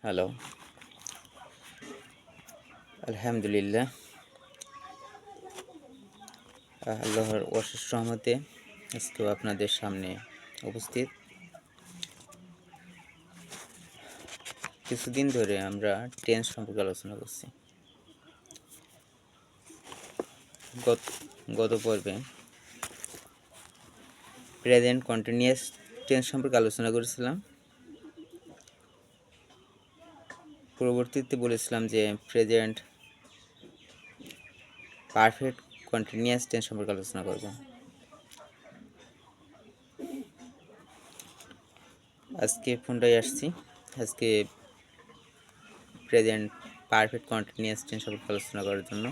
Hello, আলহামদুলিল্লাহ, আল্লাহর অশেষ রহমতে আজকেও আপনাদের সামনে উপস্থিত। কিছুদিন ধরে আমরা টেন্স সম্পর্কে আলোচনা করছি। গত পর্বে প্রেজেন্ট কন্টিনিউয়াস টেন্স সম্পর্কে আলোচনা করেছিলাম। পরবর্তীতে বলেছিলাম যে প্রেজেন্ট পারফেক্ট কন্টিনিউয়াস টেন্স সম্পর্কে আলোচনা করব। আজকে ফোনটাই আসছি। আজকে প্রেজেন্ট পারফেক্ট কন্টিনিউয়াস টেন্স সম্পর্কে আলোচনা করার জন্য।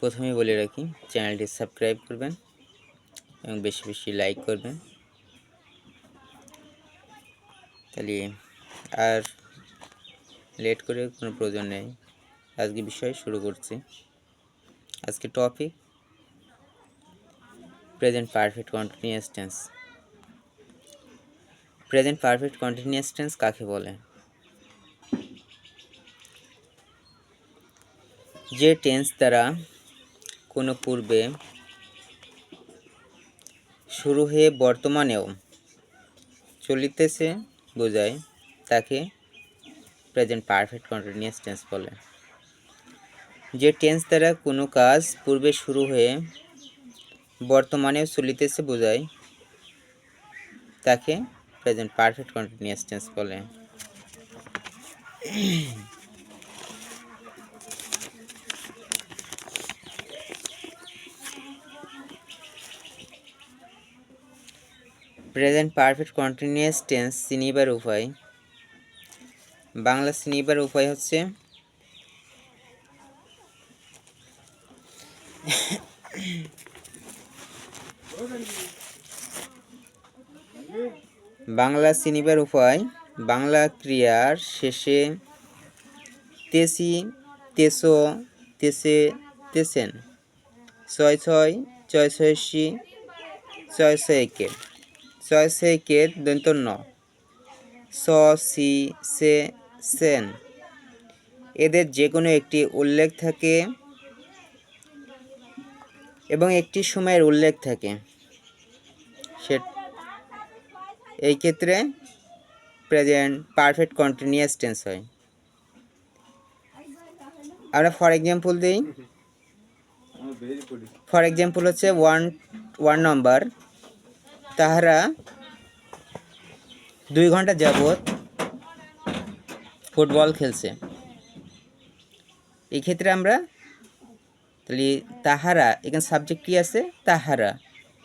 প্রথমে বলে রাখি, চ্যানেলটি সাবস্ক্রাইব করবেন এবং বেশি বেশি লাইক করবেন। তাহলে আর লেট করে কোনো প্রয়োজন নেই, আজকে বিষয় শুরু করছি। আজকে topic present perfect continuous tense. Present perfect continuous tense কাকে বলে? যে টেন্স দ্বারা কোনো পূর্বে শুরু হয়ে বর্তমানেও চলিতেছে বোঝায় তাকে প্রেজেন্ট পারফেক্ট কন্টিনিউয়াস টেন্স বলে। যে টেন্স দ্বারা কোনো কাজ পূর্বে শুরু হয়ে বর্তমানেও চলিতেছে বোঝায় তাকে প্রেজেন্ট পারফেক্ট কন্টিনিউয়াস টেন্স বলে। প্রেজেন্ট পারফেক্ট কন্টিনিউয়াস টেন্স চিনিবার উপায়। বাংলা চিনিবার উপায় হচ্ছে বাংলা চিনিবার উপায় বাংলা ক্রিয়ার শেষে তেসি, তেসো, তেসে, তেসেন, ছয় ছয়, ছয় ছয়শি, ছয় ছয়কে, ছয় ছয়কের দন্ত ন, স সি সে সেন, এদের যে কোনো একটি উল্লেখ থাকে এবং একটি সময়ের উল্লেখ থাকে, সে এই ক্ষেত্রে প্রেজেন্ট পারফেক্ট কন্টিনিউয়াস টেন্স হয়। আমরা ফর এক্সাম্পল দিই। ফর এক্সাম্পল হচ্ছে ওয়ান নম্বর, তাহারা 2 ঘন্টা যাবৎ ফুটবল খেলছে। এই ক্ষেত্রে আমরা তাহলে তাহারা, এখানে সাবজেক্ট কি আছে? তাহারা।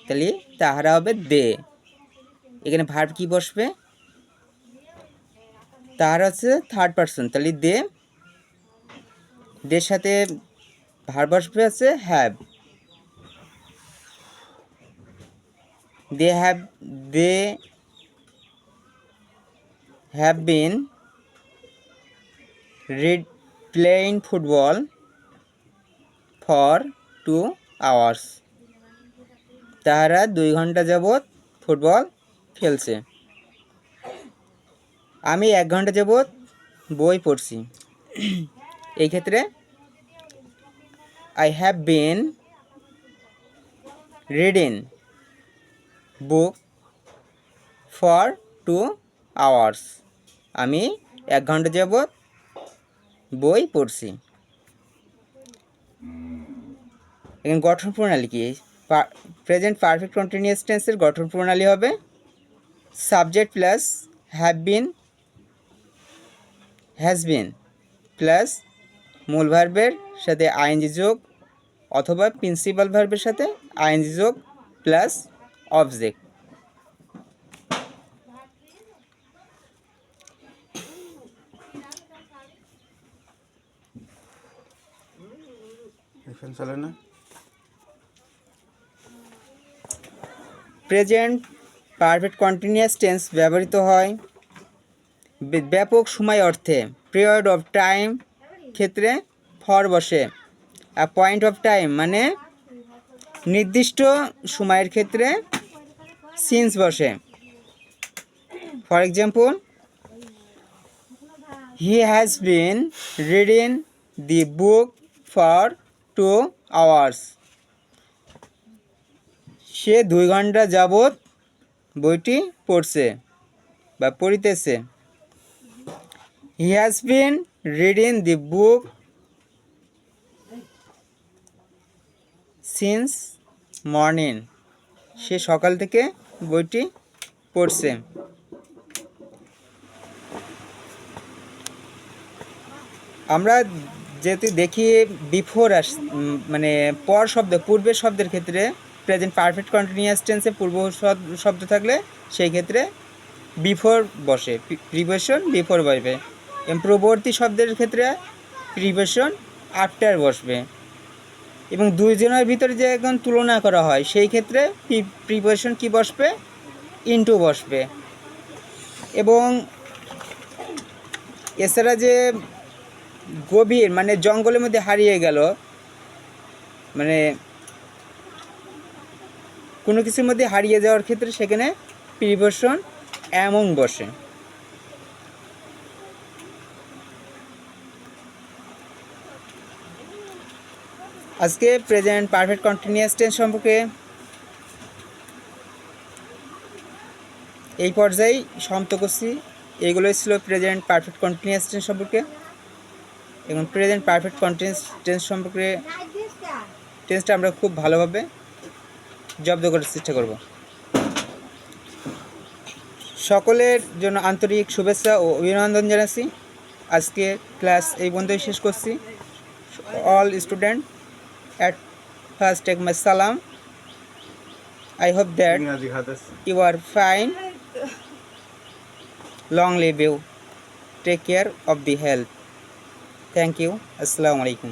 তাহলে তাহারা হবে দে। এখানে ভার্ব কি বসবে? তাহারা হচ্ছে থার্ড পারসন, তাহলে দে, দের সাথে ভার্ব বসবে আছে have. they have been playing football for 2 hours. তাহারা 2 ঘন্টা যাবৎ ফুটবল খেলছে। আমি 1 ঘন্টা যাবৎ বই পড়ছি। এই ক্ষেত্রে I have been reading book for 2 hours. আমি 1 ঘন্টা যাবৎ বই পড়ছি। এখানে গঠন প্রণালী কি? প্রেজেন্ট পারফেক্ট কন্টিনিউয়াস টেন্সের গঠন প্রণালী হবে subject plus have been, has been plus মূল ভার্বের সাথে আইএনজি যোগ অথবা প্রিন্সিপাল ভার্বের সাথে আইএনজি যোগ plus object. Present perfect continuous tense ব্যবহৃত হয় ব্যাপক সময় অর্থে। পিরিয়ড অফ টাইম ক্ষেত্রে ফর বসে। পয়েন্ট অফ টাইম মানে নির্দিষ্ট সময়ের ক্ষেত্রে সিন্স বসে। For example, he has been reading the book for 2 hours. সে 2 ঘন্টা যাবৎ বইটি পড়ছে বা পড়িতেছে। He has been reading the book since morning. সে সকাল থেকে বইটি পড়ছে। আমরা যেহেতু দেখি বিফোর মানে পর শব্দ, পূর্বের শব্দের ক্ষেত্রে প্রেজেন্ট পারফেক্ট কন্টিনিউয়াস টেন্সে পূর্ব শব্দ থাকলে সেই ক্ষেত্রে বিফোর বসে, প্রিপোজিশন বিফোর বসবে। এবং পূর্ববর্তী শব্দের ক্ষেত্রে প্রিপোজিশন আফটার বসবে। এবং দুইজনের ভিতরে যে এখন তুলনা করা হয় সেই ক্ষেত্রে প্রিপোজিশন কি বসবে? ইনটু বসবে। এবং এছাড়া যে গভীর মানে জঙ্গলের মধ্যে হারিয়ে গেল, মানে কোনো কিছুর মধ্যে হারিয়ে যাওয়ার ক্ষেত্রে সেখানে প্রিপোজিশন অ্যামং বসে। আজকে প্রেজেন্ট পারফেক্ট কন্টিনিউয়াস টেন্স সম্পর্কে এই পর্যায়ে সমাপ্ত করছি। এইগুলোই ছিল প্রেজেন্ট পারফেক্ট কন্টিনিউয়াস টেন্স সম্পর্কে। এবং প্রেজেন্ট পারফেক্ট কন্টিনিউয়াস টেন্স সম্পর্কে টেন্সটা আমরা খুব ভালোভাবে জব্দ করার চেষ্টা করব। সকলের জন্য আন্তরিক শুভেচ্ছা ও অভিনন্দন জানাচ্ছি। আজকে ক্লাস এই পর্যন্তই শেষ করছি। All student at first take my salam. I hope that you are fine. Long live you. Take care of the health. Thank you. Assalamu alaikum.